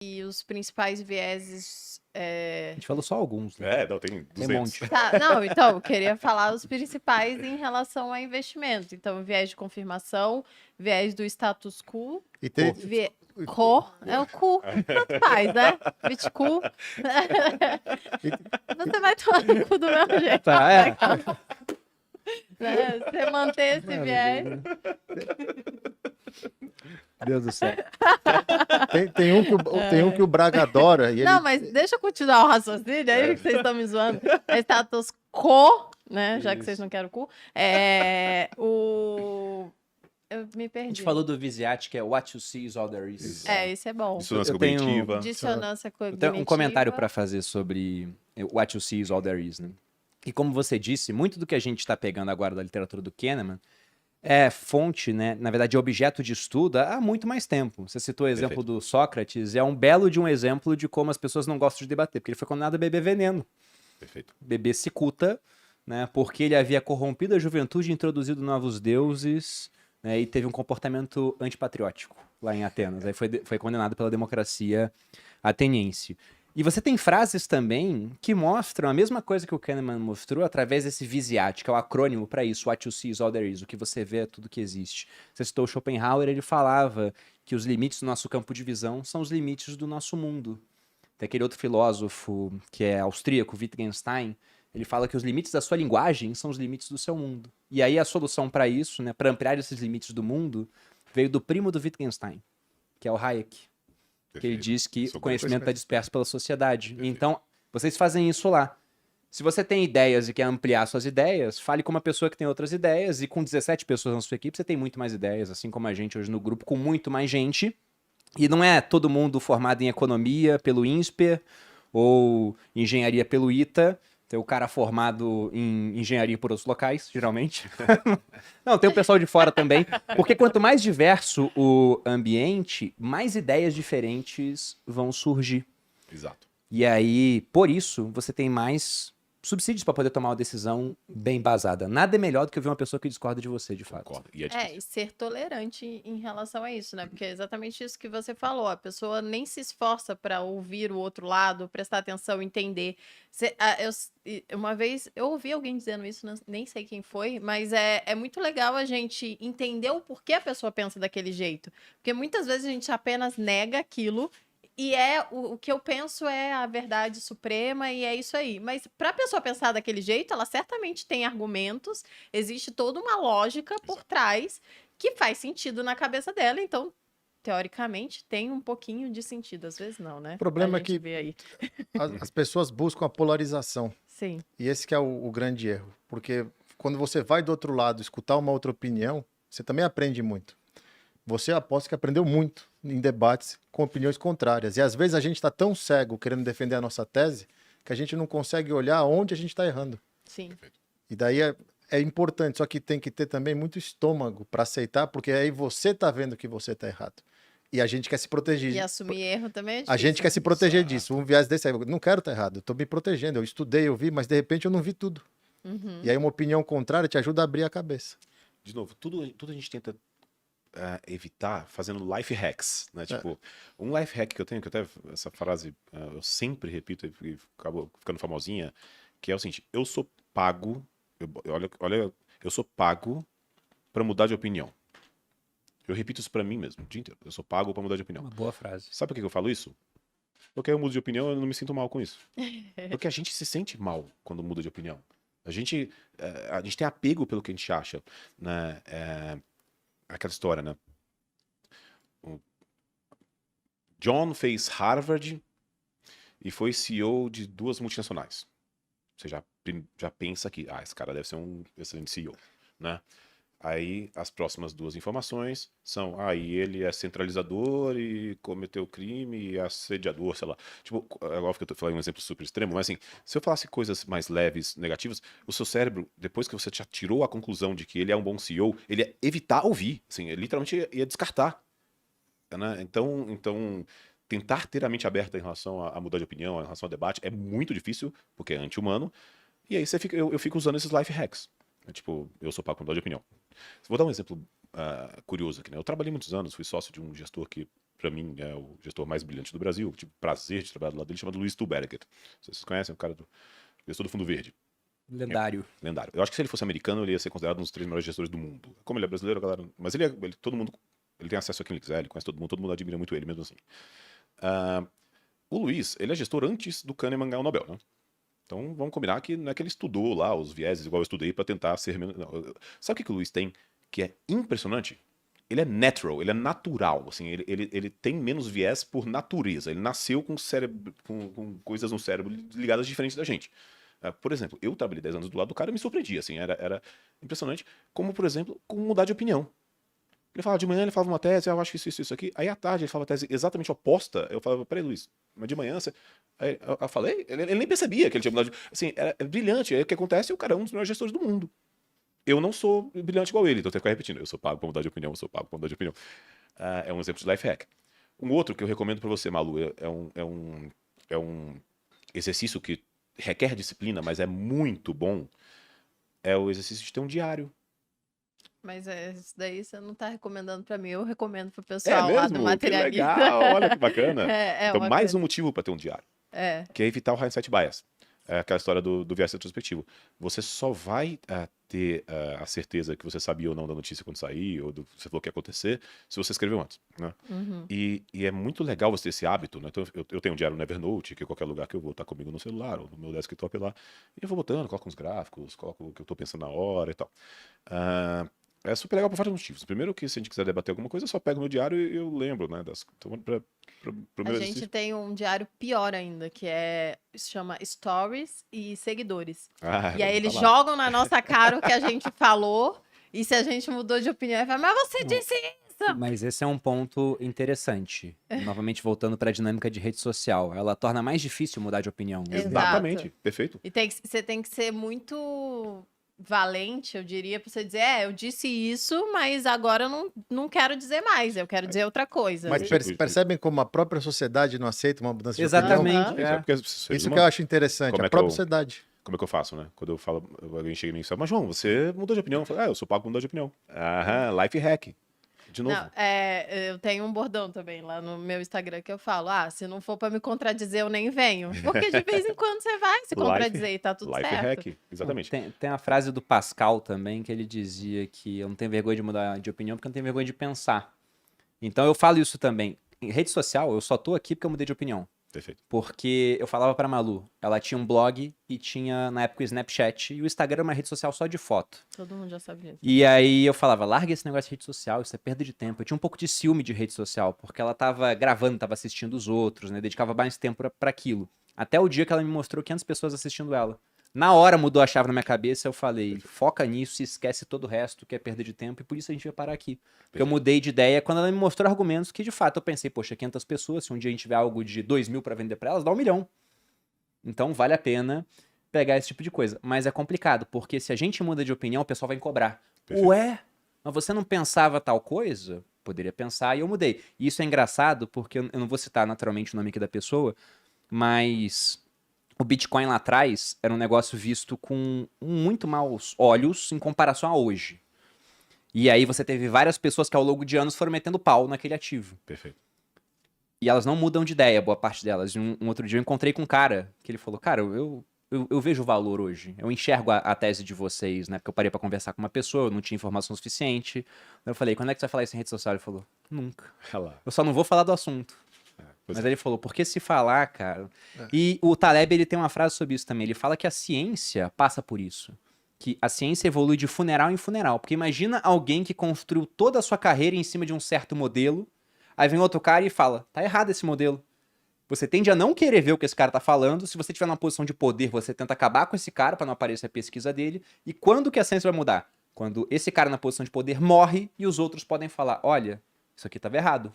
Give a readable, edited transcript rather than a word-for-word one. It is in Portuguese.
e os principais vieses. A gente falou só alguns, né? Não, tem Tem 200. um monte. Tá, não, então, eu queria falar os principais em relação a investimento. Então, viés de confirmação, viés do status quo, E tem, é o cu, tanto faz, né? Bitcu. Você vai tomar no cu do meu jeito. Tá, é. Né? Você manter esse viés. Deus do céu. tem um que o Braga adora. E Não, ele, mas deixa eu continuar o raciocínio aí, que vocês estão me zoando. É status quo, né? Já que vocês não querem o cu. Eu me A perdi. gente falou do Visiat, que é What You See is All There Is. Esse é bom. Dissonância Eu tenho- cognitiva. Dissonância Eu cognitiva. tenho um comentário para fazer sobre What You See is All There Is, né? E como você disse, muito do que a gente está pegando agora da literatura do Kahneman é fonte, né? Na verdade, é objeto de estudo há muito mais tempo. Você citou o exemplo do Sócrates, é um belo de um exemplo de como as pessoas não gostam de debater, porque ele foi condenado a beber veneno. Perfeito. Beber cicuta, né? Porque ele havia corrompido a juventude, introduzido novos deuses, né? E teve um comportamento antipatriótico lá em Atenas. Aí foi condenado pela democracia ateniense. E você tem frases também que mostram a mesma coisa que o Kahneman mostrou através desse Visiat, que é o acrônimo para isso, What You See is All There Is, o que você vê é tudo que existe. Você citou Schopenhauer, ele falava que os limites do nosso campo de visão são os limites do nosso mundo. Tem aquele outro filósofo que é austríaco, Wittgenstein, ele fala que os limites da sua linguagem são os limites do seu mundo. E aí a solução para isso, né, para ampliar esses limites do mundo, veio do primo do Wittgenstein, que é o Hayek. Que ele diz que o conhecimento está disperso pela sociedade. Então, vocês fazem isso lá. Se você tem ideias e quer ampliar suas ideias, fale com uma pessoa que tem outras ideias, e com 17 pessoas na sua equipe, você tem muito mais ideias, assim como a gente hoje no grupo, com muito mais gente. E não é todo mundo formado em economia pelo INSPER, ou engenharia pelo ITA, tem o cara formado em engenharia por outros locais, geralmente. Não, tem o pessoal de fora também. Porque quanto mais diverso o ambiente, mais ideias diferentes vão surgir. Exato. E aí, por isso, você tem mais subsídios para poder tomar uma decisão bem embasada. Nada é melhor do que ouvir uma pessoa que discorda de você, de fato. Concordo. E é difícil. E ser tolerante em relação a isso, né? Porque é exatamente isso que você falou. A pessoa nem se esforça para ouvir o outro lado, prestar atenção, entender. Uma vez eu ouvi alguém dizendo isso, nem sei quem foi, mas é muito legal a gente entender o porquê a pessoa pensa daquele jeito. Porque muitas vezes a gente apenas nega aquilo. E o que eu penso é a verdade suprema e é isso aí. Mas para a pessoa pensar daquele jeito, ela certamente tem argumentos, existe toda uma lógica por trás que faz sentido na cabeça dela. Então, teoricamente, tem um pouquinho de sentido. Às vezes não, né? O problema A é gente que vê aí. as pessoas buscam a polarização. Sim. E esse que é o grande erro. Porque quando você vai do outro lado escutar uma outra opinião, você também aprende muito. Você aposta que aprendeu muito em debates com opiniões contrárias. E às vezes a gente está tão cego querendo defender a nossa tese que a gente não consegue olhar onde a gente está errando. Sim. E daí é importante, só que tem que ter também muito estômago para aceitar, porque aí você está vendo que você está errado. E a gente quer se proteger. E assumir erro também é difícil. A gente quer se proteger disso. Um viés desse aí, eu não quero estar errado, eu estou me protegendo. Eu estudei, eu vi, mas de repente eu não vi tudo. Uhum. E aí uma opinião contrária te ajuda a abrir a cabeça. De novo, tudo a gente tenta evitar fazendo life hacks, né? Tipo, um life hack que eu tenho, que até essa frase eu sempre repito e acabou ficando famosinha, que é o seguinte: eu sou pago, olha, eu sou pago para mudar de opinião. Eu repito isso para mim mesmo, o dia inteiro. Eu sou pago para mudar de opinião. Uma boa frase. Sabe por que eu falo isso? Porque eu mudo de opinião e eu não me sinto mal com isso. Porque a gente se sente mal quando muda de opinião. A gente tem apego pelo que a gente acha, né? Aquela história, né? O John fez Harvard e foi CEO de 2 multinacionais. Você já pensa que, esse cara deve ser um excelente CEO, né? Aí as próximas 2 informações são, e ele é centralizador e cometeu crime e é assediador, sei lá. Tipo, é óbvio que eu tô falando um exemplo super extremo, mas assim, se eu falasse coisas mais leves, negativas, o seu cérebro, depois que você já tirou a conclusão de que ele é um bom CEO, ele ia evitar ouvir, assim, ele literalmente ia descartar, né? Então, tentar ter a mente aberta em relação a mudar de opinião, em relação ao debate, é muito difícil, porque é anti-humano, e aí eu fico usando esses life hacks. Tipo, eu sou pago para mudar de opinião. Vou dar um exemplo curioso aqui, né? Eu trabalhei muitos anos, fui sócio de um gestor que para mim, é o gestor mais brilhante do Brasil. Tive prazer de trabalhar do lado dele, chamado Luiz Stuhlberger. Vocês conhecem o cara do gestor do Fundo Verde? Lendário. Lendário. Eu acho que se ele fosse americano, ele ia ser considerado um dos 3 melhores gestores do mundo. Como ele é brasileiro, a galera... Mas todo mundo... Ele tem acesso a quem ele quiser, ele conhece todo mundo admira muito ele, mesmo assim. O Luiz, ele é gestor antes do Kahneman ganhar o Nobel, né? Então, vamos combinar que não é que ele estudou lá os vieses, igual eu estudei, para tentar ser menos... Não. Sabe o que o Luiz tem que é impressionante? Ele é natural, ele é natural, assim, ele tem menos viés por natureza. Ele nasceu com cérebro, com coisas no cérebro ligadas diferentes da gente. Por exemplo, eu trabalhei 10 anos do lado do cara e me surpreendia, assim, era impressionante. Como, por exemplo, com mudar de opinião. Ele falava de manhã, ele falava uma tese, eu acho que isso aqui. Aí à tarde ele falava a tese exatamente oposta. Eu falava, peraí, Luiz, mas de manhã você... Aí eu falei, ele nem percebia que ele tinha mudado de... Assim, é brilhante. Aí o que acontece, o cara é um dos melhores gestores do mundo. Eu não sou brilhante igual ele, então eu tenho que ficar repetindo. Eu sou pago pra mudar de opinião, eu sou pago pra mudar de opinião. É um exemplo de life hack. Um outro que eu recomendo pra você, Malu, é um exercício que requer disciplina, mas é muito bom. É o exercício de ter um diário. Mas isso daí você não tá recomendando pra mim, eu recomendo pro pessoal lá do Que materialismo. legal, olha que bacana. Então, uma mais coisa. um motivo para ter um diário, É. que é evitar o hindsight bias. É aquela história do viés retrospectivo. Você só vai ter a certeza que você sabia ou não da notícia quando sair, ou do que você falou que ia acontecer, se você escreveu antes, né? Uhum. E é muito legal você ter esse hábito, né? Então, eu tenho um diário no Evernote, que qualquer lugar que eu vou tá comigo no celular, ou no meu desktop lá, e eu vou botando, coloco uns gráficos, coloco o que eu tô pensando na hora e tal. É super legal por vários motivos. Primeiro que se a gente quiser debater alguma coisa, eu só pego meu diário e eu lembro, né? Então, pro A meu gente exercício... tem um diário pior ainda, que se chama Stories e Seguidores. E aí eles jogam na nossa cara o que a gente falou, e se a gente mudou de opinião, ele fala, mas você disse isso! Mas esse é um ponto interessante. Novamente, voltando para a dinâmica de rede social. Ela torna mais difícil mudar de opinião. Exato. Exatamente, perfeito. E você tem que ser muito valente, eu diria, pra você dizer, eu disse isso, mas agora eu não quero dizer mais, eu quero dizer outra coisa. Mas percebem como a própria sociedade não aceita uma mudança de Exatamente. opinião? Aham. Isso que eu acho interessante, Como a é que própria eu- sociedade. Como é que eu faço, né? Quando eu falo, alguém chega em mim e fala, mas João, você mudou de opinião. Eu falo, eu sou pago pra mudar de opinião. Aham, life hack. De novo. Não, eu tenho um bordão também lá no meu Instagram que eu falo, se não for pra me contradizer, eu nem venho. Porque de vez em quando você vai se contradizer e tá tudo Life certo. hack, exatamente. Tem a frase do Pascal também, que ele dizia que eu não tenho vergonha de mudar de opinião porque eu não tenho vergonha de pensar. Então eu falo isso também. Em rede social, eu só tô aqui porque eu mudei de opinião. Perfeito. Porque eu falava pra Malu, ela tinha um blog e tinha, na época, o Snapchat, e o Instagram era uma rede social só de foto. Todo mundo já sabe disso. E aí eu falava, larga esse negócio de rede social, isso é perda de tempo. Eu tinha um pouco de ciúme de rede social, porque ela tava gravando, tava assistindo os outros, né? Dedicava mais tempo pra aquilo. Até o dia que ela me mostrou 500 pessoas assistindo ela. Na hora mudou a chave na minha cabeça, eu falei, foca nisso e esquece todo o resto, que é perda de tempo, e por isso a gente vai parar aqui. Porque eu mudei de ideia quando ela me mostrou argumentos que, de fato, eu pensei, poxa, 500 pessoas, se um dia a gente tiver algo de 2.000 pra vender pra elas, dá 1 milhão. Então vale a pena pegar esse tipo de coisa. Mas é complicado, porque se a gente muda de opinião, o pessoal vai cobrar. Perfeito. Ué, mas você não pensava tal coisa? Poderia pensar e eu mudei. E isso é engraçado, porque eu não vou citar naturalmente o nome aqui da pessoa, mas o Bitcoin lá atrás era um negócio visto com muito maus olhos em comparação a hoje. E aí você teve várias pessoas que ao longo de anos foram metendo pau naquele ativo. Perfeito. E elas não mudam de ideia, boa parte delas. Um outro dia eu encontrei com um cara que ele falou, cara, eu vejo o valor hoje. Eu enxergo a tese de vocês, né? Porque eu parei pra conversar com uma pessoa, eu não tinha informação suficiente. Eu falei, quando é que você vai falar isso em rede social? Ele falou, nunca. Olha lá. Eu só não vou falar do assunto. Pois Mas é. ele falou, porque se falar, cara... E o Taleb, ele tem uma frase sobre isso também. Ele fala que a ciência passa por isso. Que a ciência evolui de funeral em funeral. Porque imagina alguém que construiu toda a sua carreira em cima de um certo modelo, aí vem outro cara e fala, tá errado esse modelo. Você tende a não querer ver o que esse cara tá falando. Se você estiver numa posição de poder, você tenta acabar com esse cara pra não aparecer a pesquisa dele. E quando que a ciência vai mudar? Quando esse cara na posição de poder morre e os outros podem falar, olha, isso aqui tava errado.